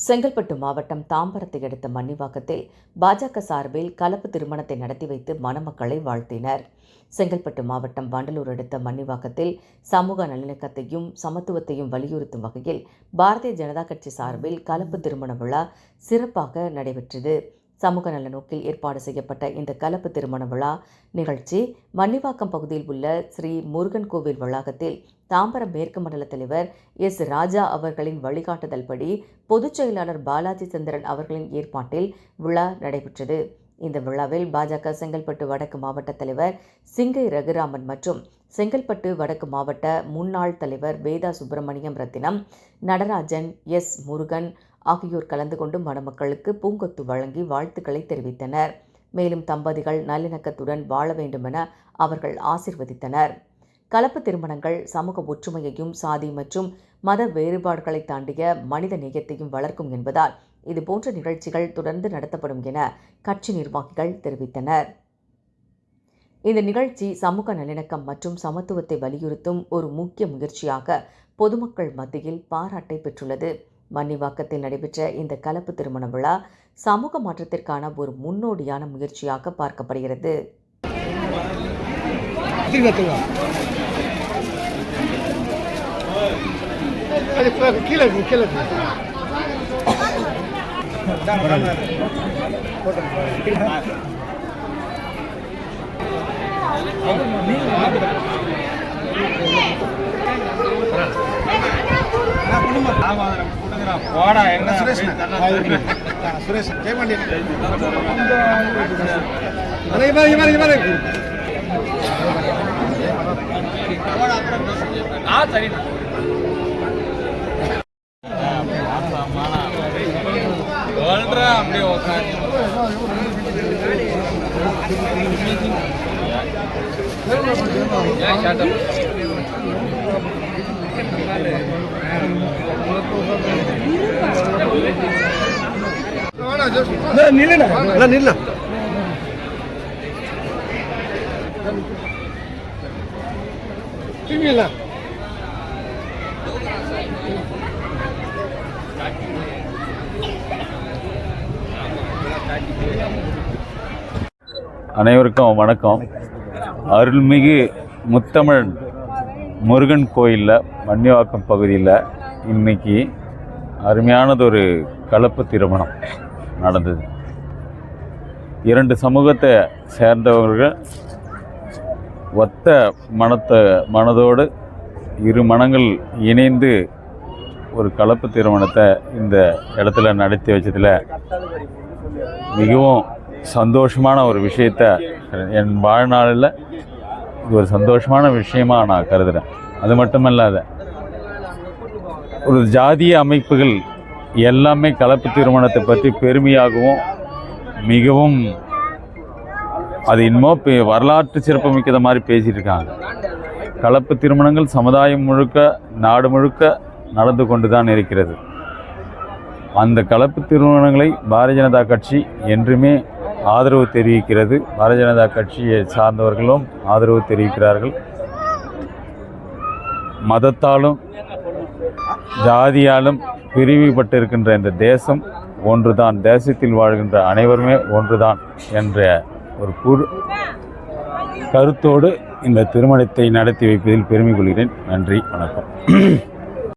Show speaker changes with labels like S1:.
S1: செங்கல்பட்டு மாவட்டம் தாம்பரத்தை அடுத்த மன்னிவாக்கத்தில் பாஜக சார்பில் கலப்பு திருமணத்தை நடத்தி வைத்து மணமக்களை வாழ்த்தினர். செங்கல்பட்டு மாவட்டம் வண்டலூர் அடுத்த மன்னிவாக்கத்தில் சமூக நல்லிணக்கத்தையும் சமத்துவத்தையும் வலியுறுத்தும் வகையில் பாரதிய ஜனதா கட்சி சார்பில் கலப்பு திருமண விழா சிறப்பாக நடைபெற்றது. சமூக நல நோக்கில் ஏற்பாடு செய்யப்பட்ட இந்த கலப்பு திருமண விழா நிகழ்ச்சி மன்னிவாக்கம் பகுதியில் உள்ள ஸ்ரீ முருகன் கோவில் வளாகத்தில் தாம்பரம் மேற்கு மண்டல தலைவர் எஸ். ராஜா அவர்களின் வழிகாட்டுதல்படி பொதுச் செயலாளர் பாலாஜி சந்திரன் அவர்களின் ஏற்பாட்டில் விழா நடைபெற்றது. இந்த விழாவில் பாஜக செங்கல்பட்டு வடக்கு மாவட்ட தலைவர் சிங்கை ரகுராமன் மற்றும் செங்கல்பட்டு வடக்கு மாவட்ட முன்னாள் தலைவர் வேதா சுப்பிரமணியம் ரத்தினம், நடராஜன், எஸ். முருகன் ஆகியோர் கலந்து கொண்டு மணமக்களுக்கு பூங்கொத்து வழங்கி வாழ்த்துக்களை தெரிவித்தனர். மேலும் தம்பதிகள் நல்லிணக்கத்துடன் வாழ வேண்டுமென அவர்கள் ஆசிர்வதித்தனர். கலப்பு திருமணங்கள் சமூக ஒற்றுமையையும் சாதி மற்றும் மத வேறுபாடுகளை தாண்டிய மனித நேயத்தையும் வளர்க்கும் என்பதால் இதுபோன்ற நிகழ்ச்சிகள் தொடர்ந்து நடத்தப்படும் என கட்சி நிர்வாகிகள் தெரிவித்தனர். இந்த நிகழ்ச்சி சமூக நல்லிணக்கம் மற்றும் சமத்துவத்தை வலியுறுத்தும் ஒரு முக்கிய முயற்சியாக பொதுமக்கள் மத்தியில் பாராட்டை பெற்றுள்ளது. மன்னிவாக்கத்தில் நடைபெற்ற இந்த கலப்பு திருமண விழா சமூக மாற்றத்திற்கான ஒரு முன்னோடியான முயற்சியாக பார்க்கப்படுகிறது.
S2: அனைவருக்கும் வணக்கம். அருள்மிகு முத்தமிழ் முருகன் கோயிலில் மன்னிவாக்கம் பகுதியில் இன்னைக்கு அருமையானதொரு கலப்பு திருமணம் நடந்தது. 2 சமூகத்தை சேர்ந்தவர்கள் ஒத்த மனதோடு 2 மனங்கள் இணைந்து ஒரு கலப்பு திருமணத்தை இந்த இடத்துல நடத்தி வச்சதில் மிகவும் சந்தோஷமான ஒரு விஷயத்தை என் வாழ்நாளில் இது ஒரு சந்தோஷமான விஷயமாக நான் கருதுகிறேன். அது மட்டுமல்லாத ஒரு ஜாதிய அமைப்புகள் எல்லாமே கலப்பு திருமணத்தை பற்றி பெருமையாகவும் மிகவும் அது இன்னமும் வரலாற்று சிறப்புமிக்கத மாதிரி பேசிகிட்டு இருக்காங்க. கலப்பு திருமணங்கள் சமுதாயம் முழுக்க நாடு முழுக்க நடந்து கொண்டு தான் இருக்கிறது. அந்த கலப்பு திருமணங்களை பாரதிய ஜனதா கட்சி என்றுமே ஆதரவு தெரிவிக்கிறது. பாரதிய ஜனதா கட்சியை சார்ந்தவர்களும் ஆதரவு தெரிவிக்கிறார்கள். மதத்தாலும் ஜாதியாலும் பிரிவுபட்டிருக்கின்ற இந்த தேசம் ஒன்றுதான், தேசத்தில் வாழ்கின்ற அனைவருமே ஒன்றுதான் என்ற ஒரு கருத்தோடு இந்த திருமணத்தை நடத்தி வைப்பதில் பெருமை கொள்கிறேன். நன்றி, வணக்கம்.